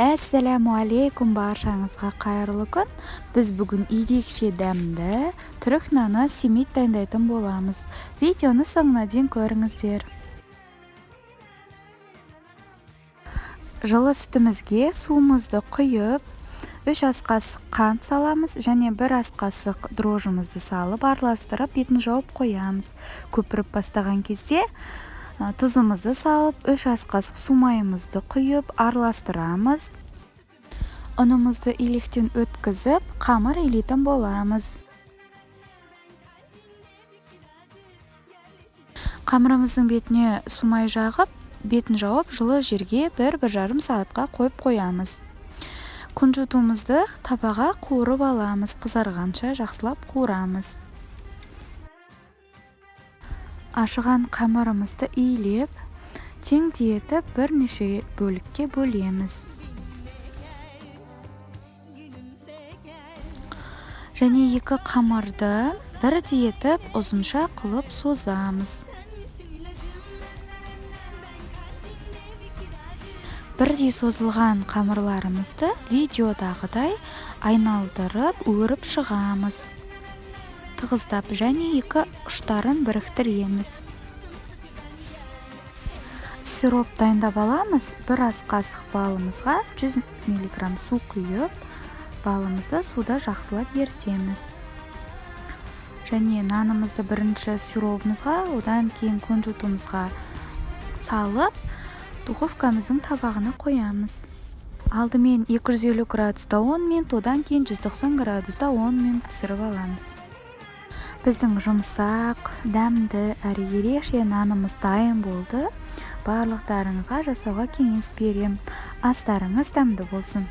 Assalamu алейкум, баршаңызға қайырлы күн. Біз бүгін ерекше дәмді түрік наны семит дайындайтын боламыз. Видеоны соңына дейін көріңіздер. Жылы сүтімізге суымызды құйып, 3 ас қасық қант саламыз және 1 ас қасық дрожжымызды салып араластырып, бетін жауып қоямыз. Көпіріп бастаған кезде тұзымызды салып, 3 ас қасық су майымызды құйып араластырамыз. Ұнымызды илектен өткізіп, қамыр илейтін боламыз. Қамырымыздың бетіне су май жағып, бетін жауып, жылы жерге 1-1,5 сағатқа қойып қоямыз. Күнжутуымызды табаға қуырып аламыз, қызарғанша жақсылап қуырамыз. Ашыған қамырымызды иілеп, теңдетіп бірнеше бөлікке бөлеміз. Және екі қамырды бірдей етіп ұзынша қылып созамыз. Бірдей созылған қамырларымызды видеодағыдай айналдырып өріп шығамыз. Тығыздап және екі ұштарын біріктіреміз. Сироп дайындап аламыз. 1 ас қасық балымызға 100 мг су құйып, балымызды суда жақсылап ерітеміз. Және нанымызды бірінші сиропымызға, одан кейін күнжутуымызға салып, духовкамыздың табағына қоямыз. Алдымен 250 градуста 10 минут, одан кейін 190 градуста 10 минут пісіріп аламыз. Біздің жұмсақ, дәмді әрі ерекше нанымыз дайын болды. Барлықтарыңызға жасауға кеңес берем. Астарыңыз дәмді болсын.